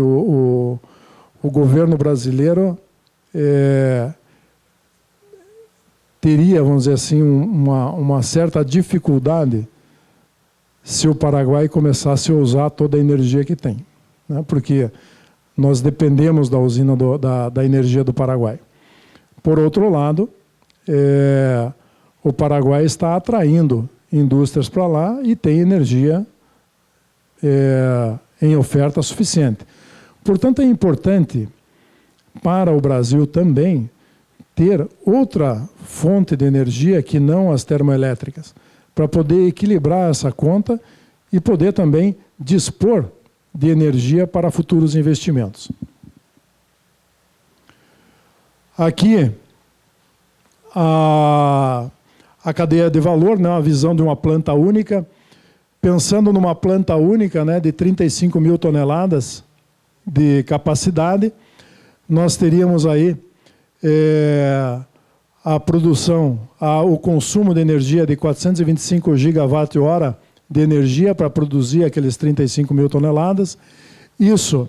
o governo brasileiro teria, vamos dizer assim, uma certa dificuldade se o Paraguai começasse a usar toda a energia que tem, né? Porque nós dependemos da usina da energia do Paraguai. Por outro lado, o Paraguai está atraindo indústrias para lá e tem energia em oferta suficiente. Portanto, é importante para o Brasil também ter outra fonte de energia que não as termoelétricas, para poder equilibrar essa conta e poder também dispor de energia para futuros investimentos. Aqui, a cadeia de valor, né, a visão de uma planta única. Pensando numa planta única, né, de 35 mil toneladas de capacidade, nós teríamos aí a produção, o consumo de energia de 425 gigawatt-hora de energia para produzir aqueles 35 mil toneladas. Isso,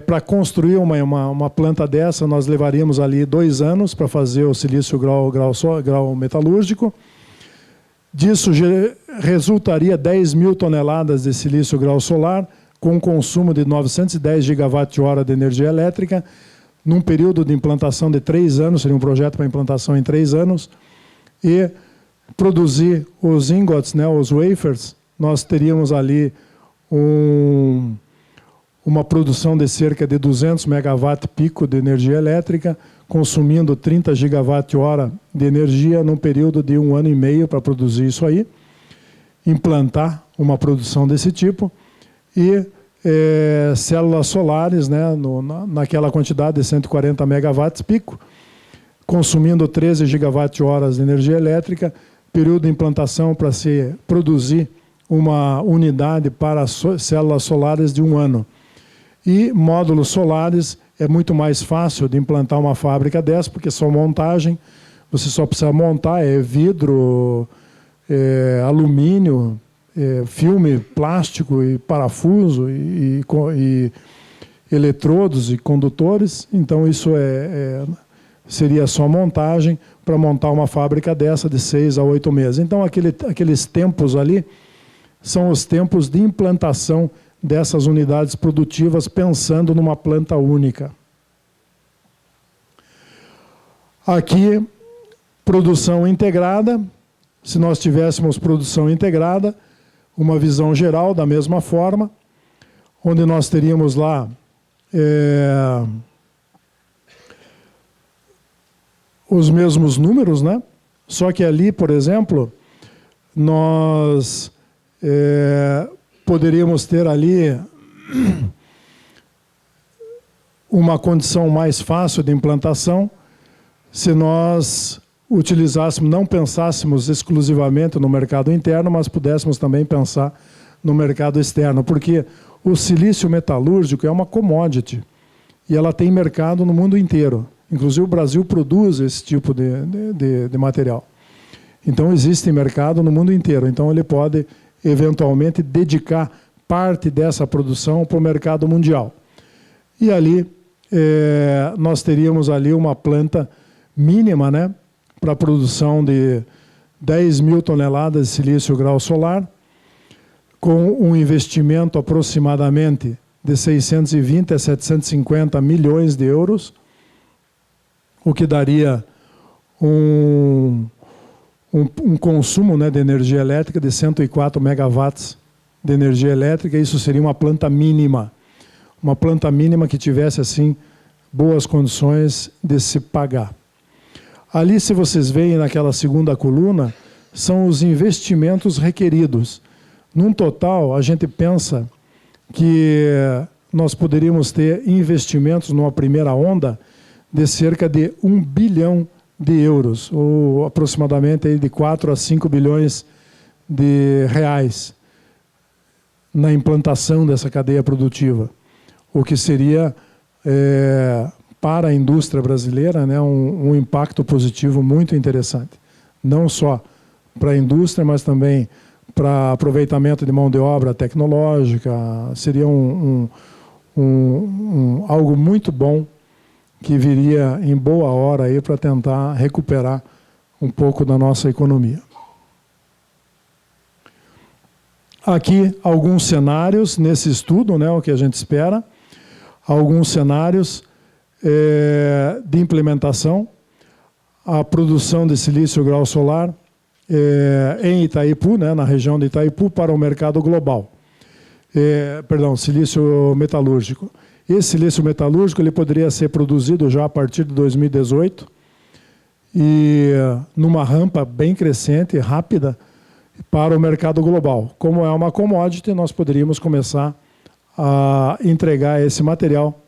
para construir uma planta dessa, nós levaríamos ali 2 anos para fazer o silício grau metalúrgico. Disso resultaria 10 mil toneladas de silício grau solar, com um consumo de 910 gigawatt-hora de energia elétrica, num período de implantação de 3 anos, seria um projeto para implantação em 3 anos, e produzir os ingots, né, os wafers, nós teríamos ali uma produção de cerca de 200 megawatt-pico de energia elétrica, consumindo 30 gigawatt-hora de energia num período de 1 ano e meio para produzir isso aí, implantar uma produção desse tipo, e células solares, né, naquela quantidade de 140 megawatts-pico, consumindo 13 gigawatt-horas de energia elétrica, período de implantação para se produzir uma unidade para células solares de 1 ano. E módulos solares é muito mais fácil de implantar uma fábrica dessa, porque só montagem, você só precisa montar vidro, alumínio, filme plástico e parafuso e eletrodos e condutores. Então isso seria só montagem para montar uma fábrica dessa de 6 a 8 meses. Então aqueles tempos ali são os tempos de implantação dessas unidades produtivas, pensando numa planta única. Aqui, produção integrada. Se nós tivéssemos produção integrada, uma visão geral da mesma forma, onde nós teríamos lá os mesmos números, né? Só que ali, por exemplo, nós poderíamos ter ali uma condição mais fácil de implantação se nós utilizássemos, não pensássemos exclusivamente no mercado interno, mas pudéssemos também pensar no mercado externo, porque o silício metalúrgico é uma commodity e ela tem mercado no mundo inteiro. Inclusive o Brasil produz esse tipo de material. Então existe mercado no mundo inteiro. Então ele pode eventualmente dedicar parte dessa produção para o mercado mundial. E ali nós teríamos ali uma planta mínima, né, para a produção de 10 mil toneladas de silício grau solar, com um investimento aproximadamente de 620 a 750 milhões de euros, o que daria um consumo, né, de energia elétrica de 104 megawatts de energia elétrica. Isso seria uma planta mínima que tivesse assim boas condições de se pagar. Ali, se vocês veem naquela segunda coluna, são os investimentos requeridos. Num total, a gente pensa que nós poderíamos ter investimentos numa primeira onda de cerca de 1 bilhão de euros, ou aproximadamente de 4 a 5 bilhões de reais na implantação dessa cadeia produtiva, o que seria, para a indústria brasileira, né, um impacto positivo muito interessante. Não só para a indústria, mas também para aproveitamento de mão de obra tecnológica. Seria um algo muito bom que viria em boa hora aí para tentar recuperar um pouco da nossa economia. Aqui alguns cenários nesse estudo, né, o que a gente espera, alguns cenários de implementação, a produção de silício grau solar em Itaipu, né, na região de Itaipu, para o mercado global. Silício metalúrgico. Esse silício metalúrgico ele poderia ser produzido já a partir de 2018 e numa rampa bem crescente, rápida, para o mercado global. Como é uma commodity, nós poderíamos começar a entregar esse material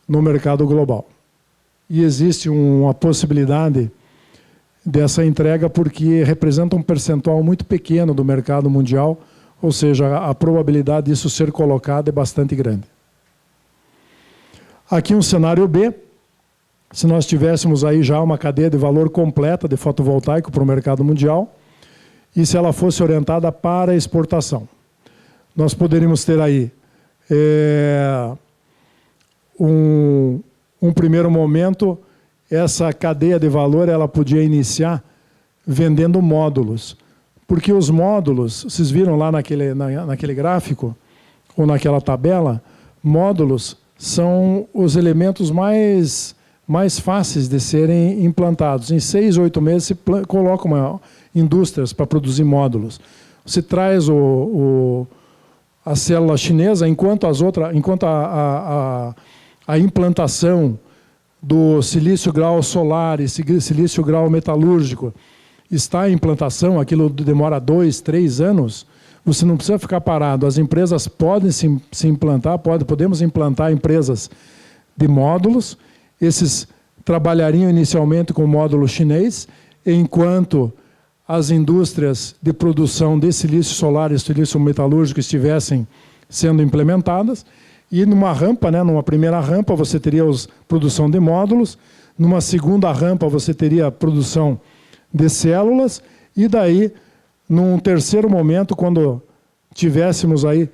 no mercado global. E existe uma possibilidade dessa entrega porque representa um percentual muito pequeno do mercado mundial, ou seja, a probabilidade disso ser colocado é bastante grande. Aqui um cenário B, se nós tivéssemos aí já uma cadeia de valor completa de fotovoltaico para o mercado mundial, e se ela fosse orientada para a exportação. Nós poderíamos ter aí um primeiro momento, essa cadeia de valor ela podia iniciar vendendo módulos. Porque os módulos, vocês viram lá naquele gráfico, ou naquela tabela, módulos são os elementos mais fáceis de serem implantados. Em 6, 8 meses se coloca indústrias para produzir módulos. Você traz a célula chinesa, enquanto a implantação do silício grau solar e silício grau metalúrgico está em implantação, aquilo demora 2, 3 anos, você não precisa ficar parado. As empresas podem se implantar, podemos implantar empresas de módulos, esses trabalhariam inicialmente com o módulo chinês, enquanto as indústrias de produção de silício solar e silício metalúrgico estivessem sendo implementadas, e numa rampa, né, numa primeira rampa, você teria produção de módulos, numa segunda rampa você teria produção de células, e daí, num terceiro momento, quando tivéssemos aí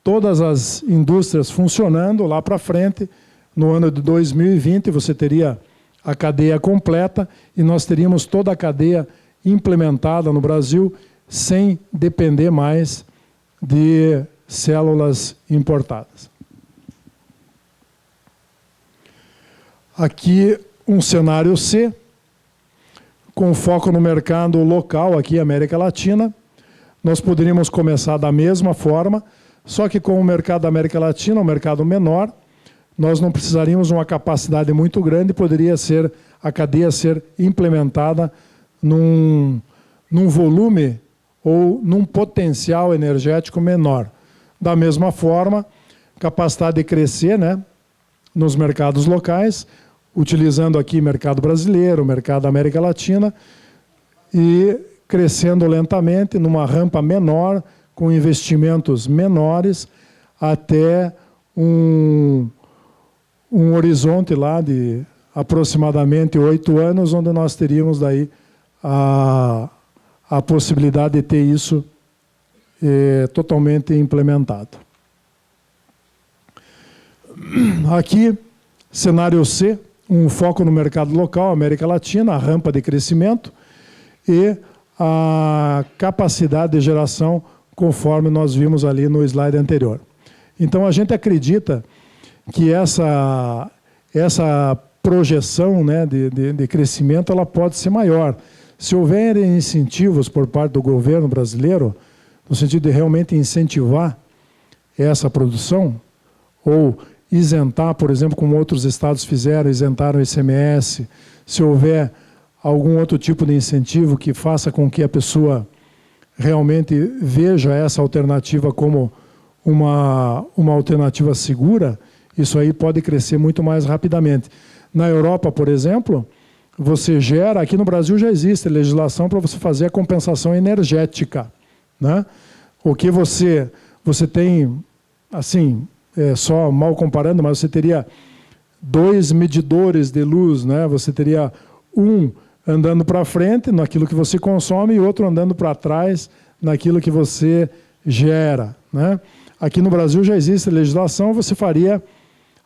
todas as indústrias funcionando lá para frente, no ano de 2020, você teria a cadeia completa e nós teríamos toda a cadeia implementada no Brasil sem depender mais de células importadas. Aqui um cenário C, com foco no mercado local, aqui América Latina. Nós poderíamos começar da mesma forma, só que com o mercado da América Latina, um mercado menor, nós não precisaríamos de uma capacidade muito grande, poderia ser a cadeia ser implementada num volume ou num potencial energético menor. Da mesma forma, capacidade de crescer, né, nos mercados locais, utilizando aqui mercado brasileiro, mercado da América Latina, e crescendo lentamente numa rampa menor, com investimentos menores, até um horizonte lá de aproximadamente 8 anos, onde nós teríamos daí a possibilidade de ter isso totalmente implementado. Aqui, cenário C, um foco no mercado local, América Latina, a rampa de crescimento e a capacidade de geração, conforme nós vimos ali no slide anterior. Então, a gente acredita que essa projeção, né, de crescimento ela pode ser maior. Se houverem incentivos por parte do governo brasileiro, no sentido de realmente incentivar essa produção, ou isentar, por exemplo, como outros estados fizeram, isentaram o ICMS, se houver algum outro tipo de incentivo que faça com que a pessoa realmente veja essa alternativa como uma alternativa segura, isso aí pode crescer muito mais rapidamente. Na Europa, por exemplo, você gera, aqui no Brasil já existe legislação para você fazer a compensação energética, né? O que você tem, assim, só mal comparando, mas você teria 2 medidores de luz, né? Você teria um andando para frente, naquilo que você consome, e outro andando para trás, naquilo que você gera, né? Aqui no Brasil já existe legislação, você faria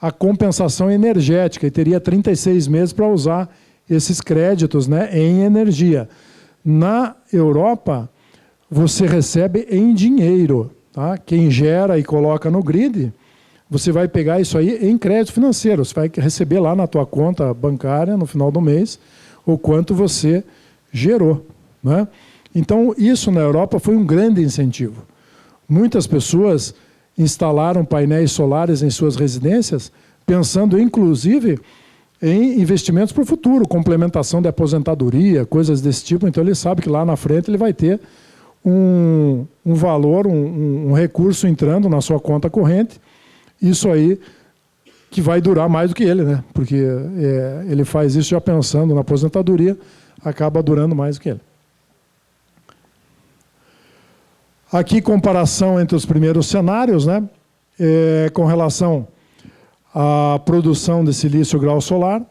a compensação energética e teria 36 meses para usar esses créditos, né, em energia. Na Europa, você recebe em dinheiro. Tá? Quem gera e coloca no grid, você vai pegar isso aí em crédito financeiro. Você vai receber lá na tua conta bancária, no final do mês, o quanto você gerou. Né? Então, isso na Europa foi um grande incentivo. Muitas pessoas instalaram painéis solares em suas residências, pensando, inclusive, em investimentos para o futuro, complementação de aposentadoria, coisas desse tipo. Então, ele sabe que lá na frente ele vai ter um valor, um recurso entrando na sua conta corrente. Isso aí que vai durar mais do que ele, né? Porque ele faz isso já pensando na aposentadoria, acaba durando mais do que ele. Aqui, comparação entre os primeiros cenários, né? Com relação à produção de silício grau solar.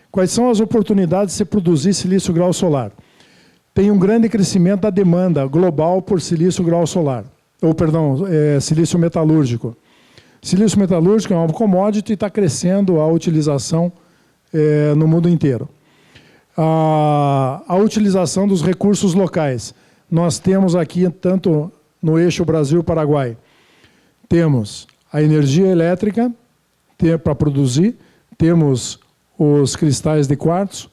Quais são as oportunidades de se produzir silício grau solar? Tem um grande crescimento da demanda global por silício grau solar, ou, perdão, silício metalúrgico. Silício metalúrgico é uma commodity e está crescendo a utilização no mundo inteiro. A utilização dos recursos locais. Nós temos aqui, tanto no eixo Brasil-Paraguai, temos a energia elétrica para produzir, temos os cristais de quartzo,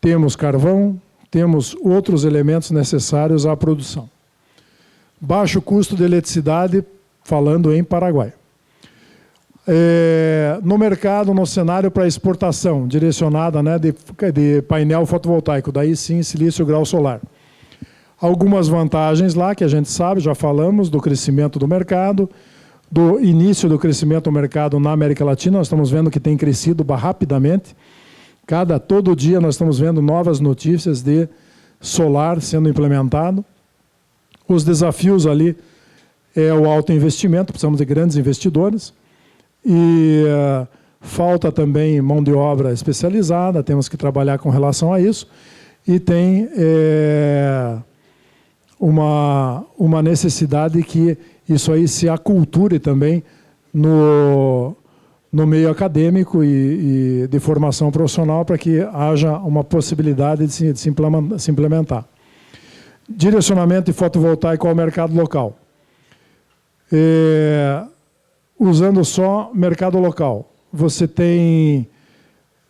temos carvão, temos outros elementos necessários à produção. Baixo custo de eletricidade, falando em Paraguai. No mercado, no cenário para exportação, direcionada, né, de painel fotovoltaico, daí sim silício grau solar. Algumas vantagens lá, que a gente sabe, já falamos, do crescimento do mercado, do início do crescimento do mercado na América Latina. Nós estamos vendo que tem crescido rapidamente. Todo dia nós estamos vendo novas notícias de solar sendo implementado. Os desafios ali é o alto investimento, precisamos de grandes investidores. E falta também mão de obra especializada, temos que trabalhar com relação a isso. E tem uma necessidade que isso aí se aculture também no meio acadêmico e de formação profissional para que haja uma possibilidade de se implementar. Direcionamento de fotovoltaico ao mercado local. Usando só mercado local, você tem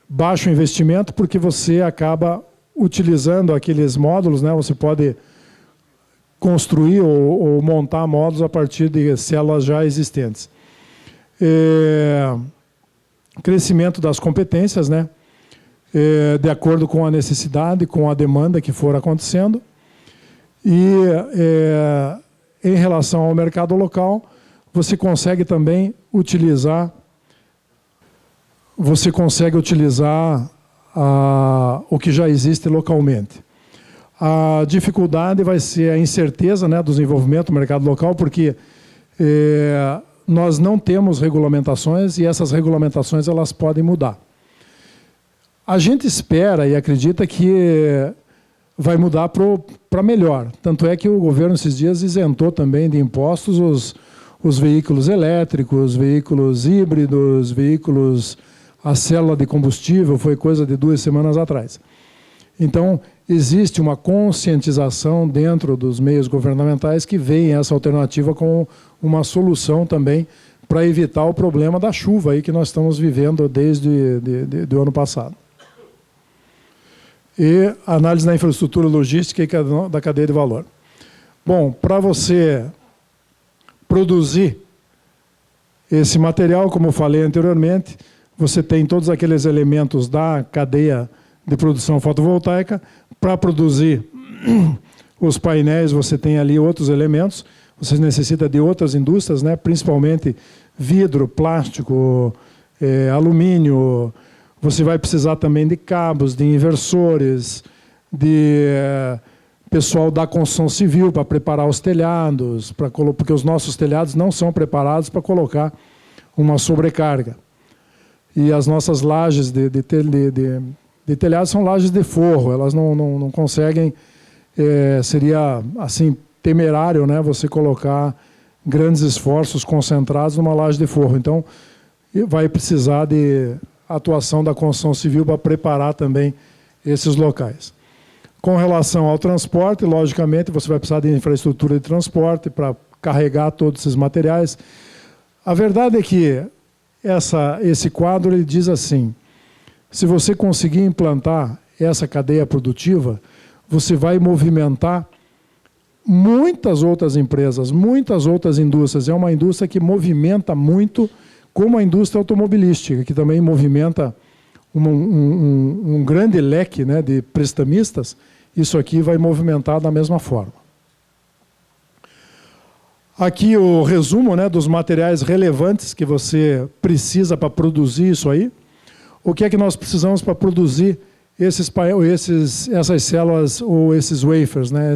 baixo investimento porque você acaba utilizando aqueles módulos, né? Você pode construir ou montar módulos a partir de células já existentes. Crescimento das competências, né? De acordo com a necessidade, com a demanda que for acontecendo. E em relação ao mercado local, você consegue também utilizar o que já existe localmente. A dificuldade vai ser a incerteza, né, do desenvolvimento do mercado local, porque nós não temos regulamentações e essas regulamentações elas podem mudar. A gente espera e acredita que vai mudar para melhor. Tanto é que o governo esses dias isentou também de impostos os veículos elétricos, veículos híbridos, veículos a célula de combustível, foi coisa de 2 semanas atrás. Então, existe uma conscientização dentro dos meios governamentais que veem essa alternativa como uma solução também para evitar o problema da chuva aí que nós estamos vivendo desde o ano passado. E análise da infraestrutura logística e da cadeia de valor. Bom, para você produzir esse material, como eu falei anteriormente, você tem todos aqueles elementos da cadeia de produção fotovoltaica. Para produzir os painéis, você tem ali outros elementos. Você necessita de outras indústrias, né? Principalmente vidro, plástico, alumínio. Você vai precisar também de cabos, de inversores, de pessoal da construção civil para preparar os telhados, porque os nossos telhados não são preparados para colocar uma sobrecarga. E as nossas lajes de telhado são lajes de forro, elas não conseguem, seria assim temerário, né, você colocar grandes esforços concentrados numa laje de forro. Então, vai precisar de atuação da construção civil para preparar também esses locais. Com relação ao transporte, logicamente, você vai precisar de infraestrutura de transporte para carregar todos esses materiais. A verdade é que esse quadro ele diz assim, se você conseguir implantar essa cadeia produtiva, você vai movimentar muitas outras empresas, muitas outras indústrias. É uma indústria que movimenta muito, como a indústria automobilística, que também movimenta um grande leque, né, de prestamistas. Isso aqui vai movimentar da mesma forma. Aqui o resumo, né, dos materiais relevantes que você precisa para produzir isso aí. O que é que nós precisamos para produzir essas células ou esses wafers, né,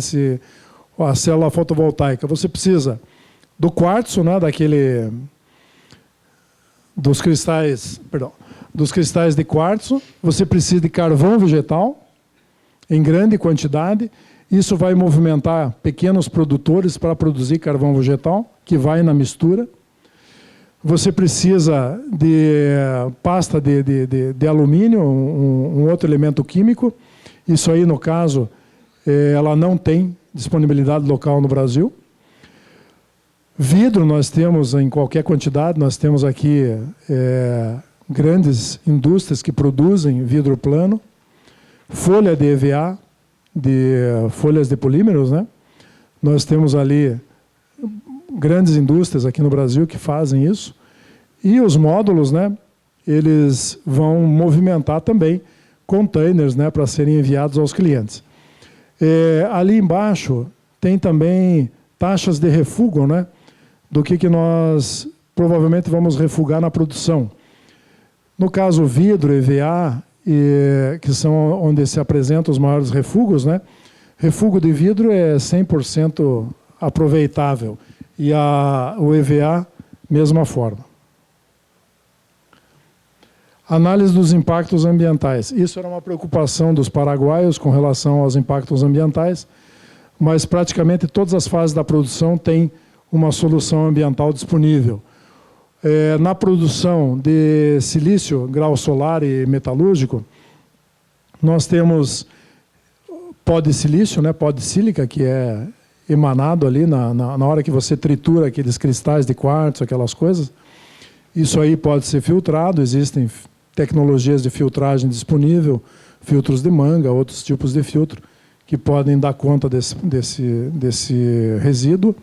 a célula fotovoltaica? Você precisa do quartzo, né, dos cristais de quartzo. Você precisa de carvão vegetal em grande quantidade. Isso vai movimentar pequenos produtores para produzir carvão vegetal, que vai na mistura. Você precisa de pasta de alumínio, um outro elemento químico. Isso aí, no caso, ela não tem disponibilidade local no Brasil. Vidro nós temos em qualquer quantidade. Nós temos aqui grandes indústrias que produzem vidro plano. Folha de EVA, folhas de polímeros, né? Nós temos ali grandes indústrias aqui no Brasil que fazem isso. E os módulos, né, eles vão movimentar também containers, né, para serem enviados aos clientes. Ali embaixo tem também taxas de refúgio, né, do que nós provavelmente vamos refugar na produção. No caso, vidro, EVA, que são onde se apresentam os maiores refúgios, né? Refúgio de vidro é 100% aproveitável e o EVA, mesma forma. Análise dos impactos ambientais. Isso era uma preocupação dos paraguaios com relação aos impactos ambientais, mas praticamente todas as fases da produção têm uma solução ambiental disponível. Na produção de silício, grau solar e metalúrgico, nós temos pó de silício, né, pó de sílica, que é emanado ali na hora que você tritura aqueles cristais de quartzo, aquelas coisas. Isso aí pode ser filtrado, existem tecnologias de filtragem disponível, filtros de manga, outros tipos de filtro, que podem dar conta desse resíduo.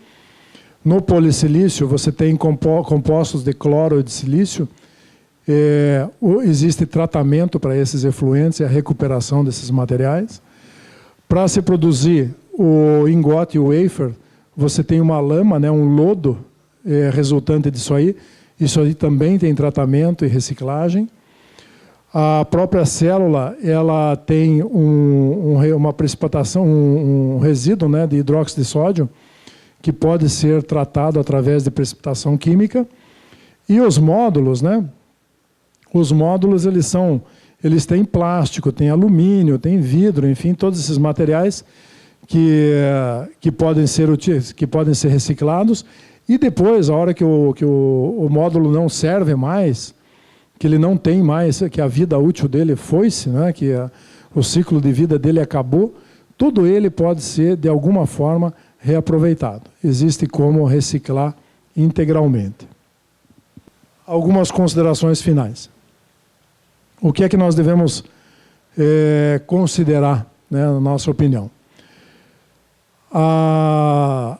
No polissilício, você tem compostos de cloro e de silício. Existe tratamento para esses efluentes e a recuperação desses materiais. Para se produzir o engote e o wafer, você tem uma lama, né, um lodo resultante disso aí. Isso aí também tem tratamento e reciclagem. A própria célula, ela tem uma precipitação, um resíduo, né, de hidróxido de sódio, que pode ser tratado através de precipitação química. E os módulos, né? Os módulos, eles têm plástico, têm alumínio, têm vidro, enfim, todos esses materiais que podem ser reciclados. E depois, a hora que o módulo não serve mais, que ele não tem mais, que a vida útil dele foi-se, né? Que o ciclo de vida dele acabou, tudo ele pode ser, de alguma forma, reaproveitado. Existe como reciclar integralmente. Algumas considerações finais. O que é que nós devemos considerar, né, na nossa opinião? A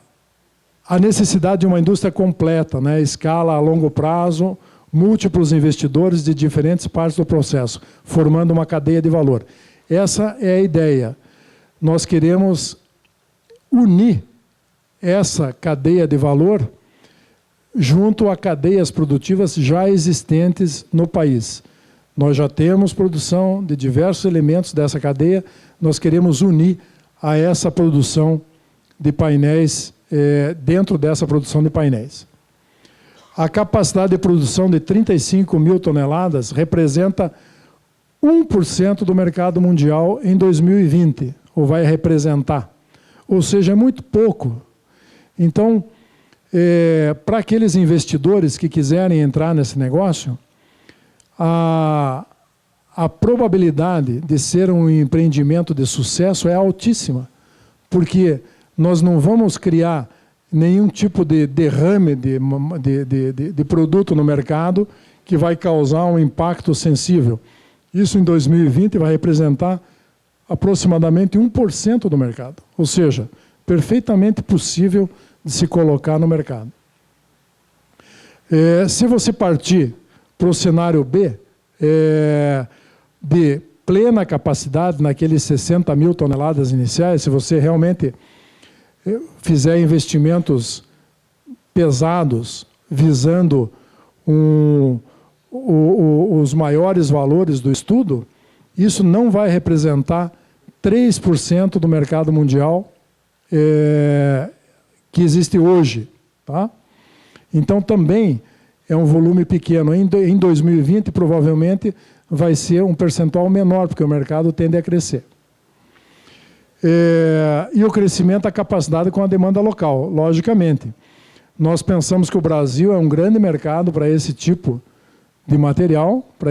necessidade de uma indústria completa, né, escala a longo prazo, múltiplos investidores de diferentes partes do processo, formando uma cadeia de valor. Essa é a ideia. Nós queremos unir essa cadeia de valor junto a cadeias produtivas já existentes no país. Nós já temos produção de diversos elementos dessa cadeia, nós queremos unir a essa produção de painéis, dentro dessa produção de painéis. A capacidade de produção de 35 mil toneladas representa 1% do mercado mundial em 2020, ou vai representar. Ou seja, é muito pouco. Então, para aqueles investidores que quiserem entrar nesse negócio, a probabilidade de ser um empreendimento de sucesso é altíssima, porque nós não vamos criar nenhum tipo de derrame de produto no mercado que vai causar um impacto sensível. Isso em 2020 vai representar aproximadamente 1% do mercado, ou seja, perfeitamente possível de se colocar no mercado. Se você partir para o cenário B, de plena capacidade naqueles 60 mil toneladas iniciais, se você realmente fizer investimentos pesados, visando os maiores valores do estudo, isso não vai representar 3% do mercado mundial que existe hoje. Tá? Então, também é um volume pequeno. Em 2020, provavelmente, vai ser um percentual menor, porque o mercado tende a crescer. E o crescimento, a capacidade com a demanda local, logicamente. Nós pensamos que o Brasil é um grande mercado para esse tipo de material, para